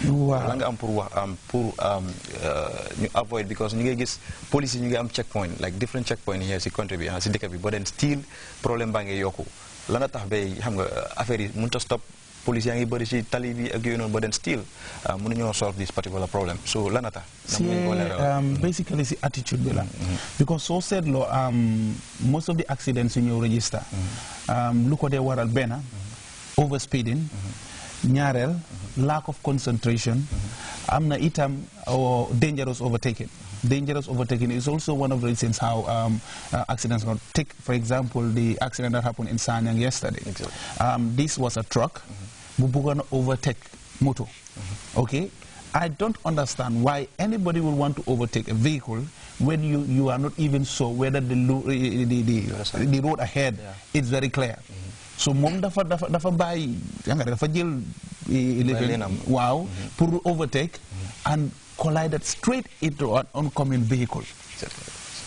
Wow. Langa am pour ñu avoid because ñu ngi gis police ñu ngi am checkpoint like different checkpoint here si country bi si dëkk bi but then still problème baa ngi yokku lana tax bay xam nga affaire yi mënut a stop police yaa ngi bëri si tali bi ak yooyu noonu but then still mënuñoo solve this particular problem so lana tax basically si attitude bi la because soo seetloo most of the accidents yu ñëw register lu ko dee waral benn overspeeding ñaareel lack of concentration am na itam dangerous overtaking. Dangerous overtaking is also one of the reasons how accidents are. Take, for example, the accident that happened in Sanyang yesterday. Exactly. This was a truck who going to overtake motor. Okay? I don't understand why anybody would want to overtake a vehicle when you are not even sure whether the road ahead is very clear. So mom dafa bàyyi dafa jël wow pour overtake and collided straight into an oncoming vehicle.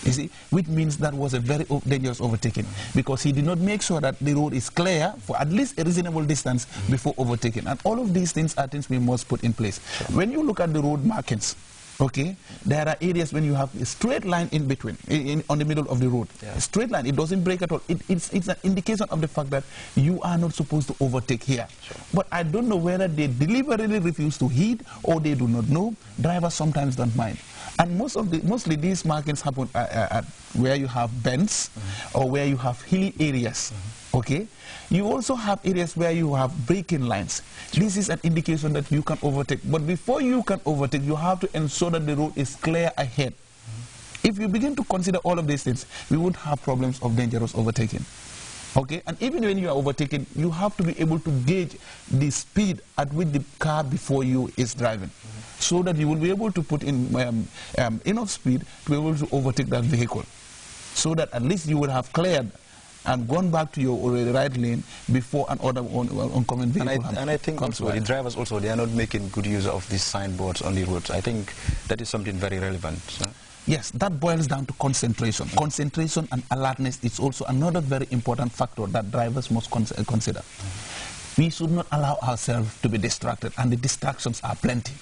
You see, which means that was a very dangerous overtaking because he did not make sure that the road is clear for at least a reasonable distance before overtaking. And all of these things are things we must put in place. When you look at the road markings, okay, there are areas when you have a straight line in between, on the middle of the road. A straight line, it doesn't break at all. It's an indication of the fact that you are not supposed to overtake here. But I don't know whether they deliberately refuse to heed or they do not know. Drivers sometimes don't mind. And mostly these markings happen at where you have bends or where you have hilly areas. Okay, you also have areas where you have braking lines. This is an indication that you can overtake. But before you can overtake, you have to ensure that the road is clear ahead. If you begin to consider all of these things, we would have problems of dangerous overtaking. Okay, and even when you are overtaking, you have to be able to gauge the speed at which the car before you is driving, so that you will be able to put in enough speed to be able to overtake that vehicle, so that at least you will have cleared and gone back to your right lane before an other oncoming vehicle. And I think also the drivers also, they are not making good use of these signboards on the roads. I think that is something very relevant. Yes, that boils down to concentration. Concentration and alertness is also another very important factor that drivers must consider. We should not allow ourselves to be distracted, and the distractions are plenty.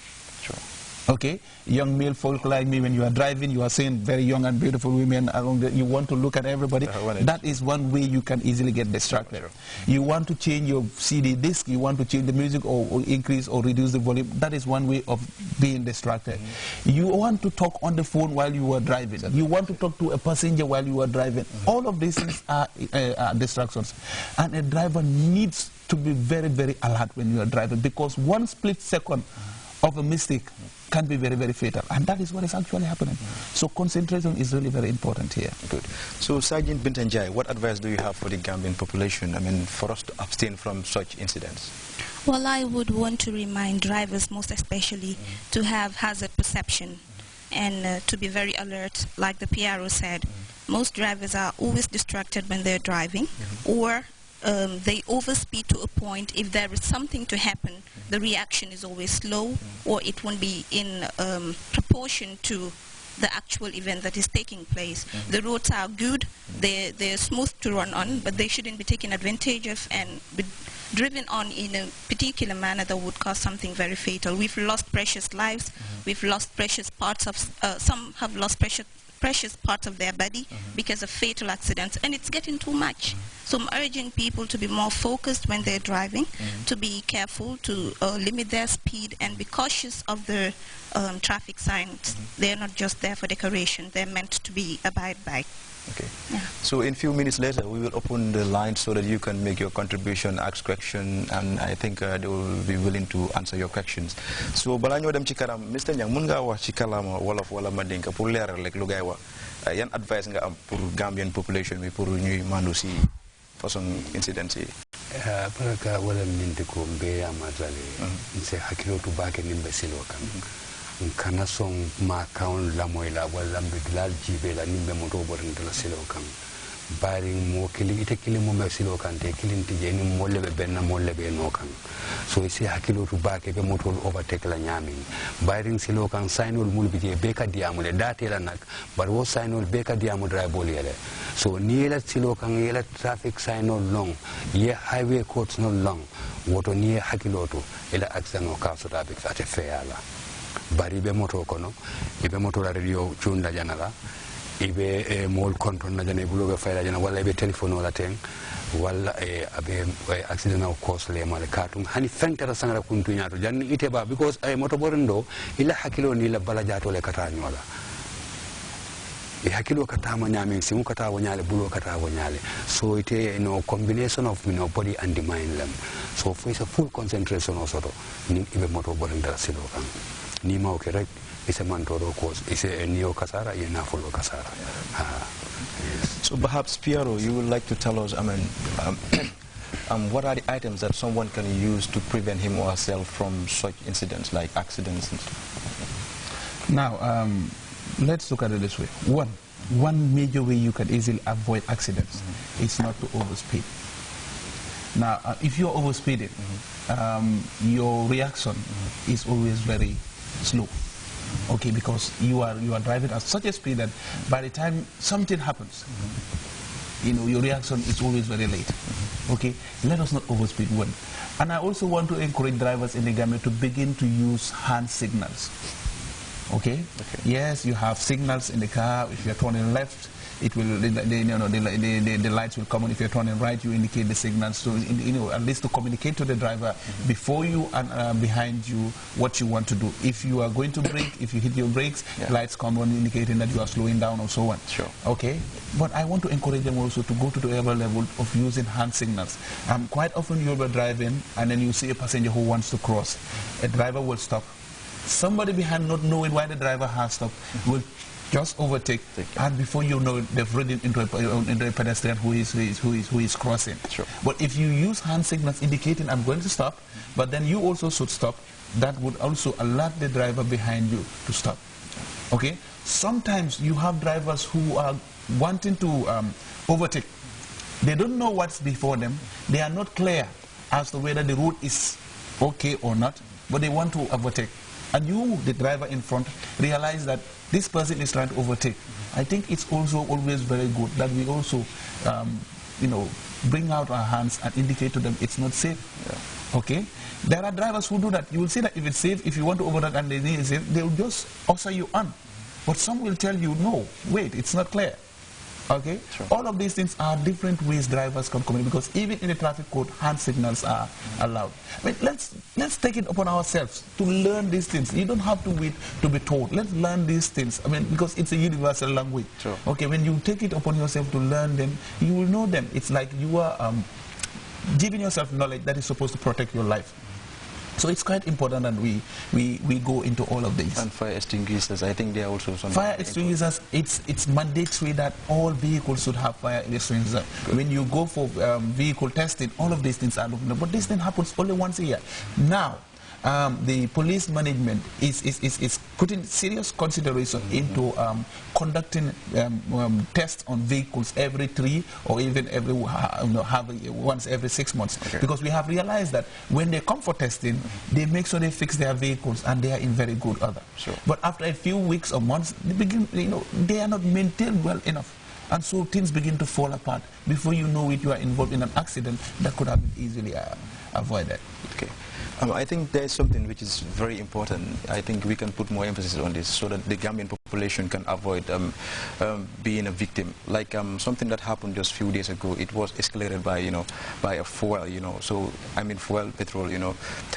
Okay, young male folk like me, when you are driving, you are seeing very young and beautiful women along you want to look at everybody. That is one way you can easily get distracted. You want to change your CD disc, you want to change the music or increase or reduce the volume. That is one way of being distracted. You want to talk on the phone while you are driving. You want to talk to a passenger while you are driving. All of these things are distractions. And a driver needs to be very, very alert when you are driving, because one split second of a mistake can be very, very fatal. And that is what is actually happening. So concentration is really very important here. Good. So Sergeant Bintanjai, what advice do you have for the Gambian population, I mean, for us to abstain from such incidents? Well, I would want to remind drivers, most especially, to have hazard perception and to be very alert, like the PRO said. Most drivers are always distracted when they're driving, or they overspeed to a point. If there is something to happen, the reaction is always slow, or it won't be in proportion to the actual event that is taking place. The roads are good, they're smooth to run on, but they shouldn't be taken advantage of and be driven on in a particular manner that would cause something very fatal. We've lost precious lives, we've lost precious parts of, some have lost precious parts of their body because of fatal accidents, and it's getting too much. So I'm urging people to be more focused when they're driving, to be careful, to limit their speed and be cautious of the traffic signs. They're not just there for decoration, they're meant to be abided by. Okay. Yeah. So in a few minutes later, we will open the line so that you can make your contribution, ask questions, and I think they will be willing to answer your questions. So bala ñoo dem ci kanam, Mr. Nyang, mun nga wax ci kalama wolof wala mandinka pour leeral rek lu gay wax yan advice nga am pour Gambian population bi pour ñuy mandu ci façon incident yi. Baraka wala minde ko mbe amatale nse hakilo to bake nimbe silo kan. Kana song ma kaun la moila wala mbidlal jibe la nimbe moto borin de la silo kan bari mo kili ite kili mo mesilo kante kilin tije ni mo lebe benna mo lebe no kan so isi hakilo to baake be motol overtake la nyami bari silo kan signal mulbije be ka diamule datela nak bar wo signal be ka diamu drive yele so ni la silo kan yela traffic signal long ye highway codes no long woto ni hakilo to ila accident o ka so tabe fate feala bari be moto kono ibe moto la radio chunda janala ibe mol konton na jane bulo be fayla jana wala ibe telephone wala ten wala abe accident o cause le mal katum hani fentara sangara kuntu nyaato janni ite ba because moto borendo ila hakilo ni la bala jato le kata nyola hakilo kata ma nyame simu kata wonyale bulo kata wonyale so ite combination of body and the mind lem so for is a full concentration also ni ibe moto borendo silo kan ni ma okay right it's a mantoro course it's a neo kasara na follow kasara So perhaps Piero, you would like to tell us, what are the items that someone can use to prevent him or herself from such incidents like accidents and stuff? Now, let's look at it this way. One major way you can easily avoid accidents is not to overspeed. Now, if you're overspeeding, your reaction is always very slow. Okay, because you are driving at such a speed that by the time something happens, your reaction is always very late. Okay, let us not overspeed one. And I also want to encourage drivers in the Gambia to begin to use hand signals. Okay? Yes, you have signals in the car. If you're turning left, it will the lights will come on. If you're turning right, you indicate the signals. So at least to communicate to the driver before you and behind you what you want to do. If you are going to brake, if you hit your brakes, lights come on indicating that you are slowing down or so on. Sure. Okay. But I want to encourage them also to go to the other level of using hand signals. Quite often you'll be driving and then you see a passenger who wants to cross. A driver will stop. Somebody behind, not knowing why the driver has stopped, will just overtake, and before you know it, they've ridden into a pedestrian who is crossing. Sure. But if you use hand signals indicating I'm going to stop, but then you also should stop, that would also alert the driver behind you to stop. Okay? Sometimes you have drivers who are wanting to overtake. They don't know what's before them. They are not clear as to whether the road is okay or not, but they want to overtake. And you, the driver in front, realize that this person is trying to overtake. I think it's also always very good that we also, bring out our hands and indicate to them it's not safe. Yeah. Okay? There are drivers who do that. You will see that if it's safe, if you want to overtake and they need it safe, they will just usher you on. But some will tell you, no, wait, it's not clear. Okay? Sure. All of these things are different ways drivers can communicate, because even in the traffic code, hand signals are allowed. I mean, let's take it upon ourselves to learn these things. You don't have to wait to be told. Let's learn these things. I mean, because it's a universal language. Sure. Okay, when you take it upon yourself to learn them, you will know them. It's like you are giving yourself knowledge that is supposed to protect your life. So it's quite important that we go into all of these. And fire extinguishers, I think they are also some. Fire extinguishers, it's mandatory that all vehicles should have fire extinguishers. When you go for vehicle testing, all of these things are looking at. But this thing happens only once a year. Now, the police management is putting serious consideration into conducting tests on vehicles every 3 or even every once every 6 months. Okay. Because we have realized that when they come for testing, they make sure they fix their vehicles and they are in very good order. Sure. But after a few weeks or months, they begin, they are not maintained well enough. And so things begin to fall apart. Before you know it, you are involved in an accident that could have been easily avoided. Okay. I think there is something which is very important. I think we can put more emphasis on this so that the Gambian population can avoid being a victim. Like something that happened just a few days ago, it was escalated by, by a fuel, So, I mean fuel, petrol,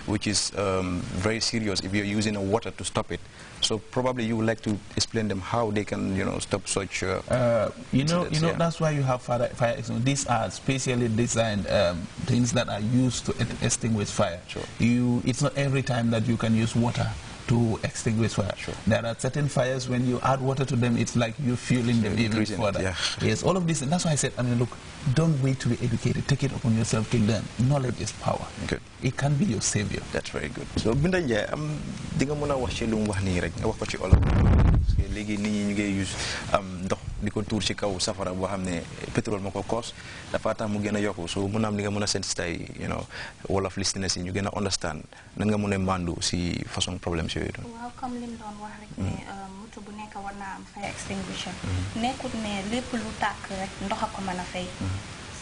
which is very serious if you're using a water to stop it. So probably you would like to explain them how they can, stop such that's why you have fire extinguishers. These are specially designed things that are used to extinguish fire. Sure. It's not every time that you can use water to extinguish fire. Sure. There are certain fires when you add water to them, it's like you're fueling them even further. Yeah. Yes, all of this, and that's why I said, look, don't wait to be educated. Take it upon yourself to learn. Knowledge is power. Good. It can be your savior. That's very good. So, Binda Njie, di nga mën a wax ci lu mu wax nii rek nga wax ko ci olof. Parce que léegi nit ñi ñu ngi use ndox di ko tuur ci kaw safara boo xam ne pétrole moo ko koos dafa tax mu gën a yokku so mun am li nga mën a sensitize wolof listeners yi ñu gën a understand nan nga mën a mandu si façon problème si yooyu doon. waaw comme lim doon wax rek ne moto bu nekk war naa am fire extinguisher nekkut ne lépp lu tàkk rek ndox a ko mën a fay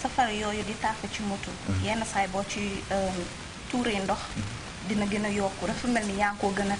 safara yooyu di tàkk ci moto yenn saay boo ci tuuree ndox dina gën a yokku dafa mel ni yaa ngi koo gën a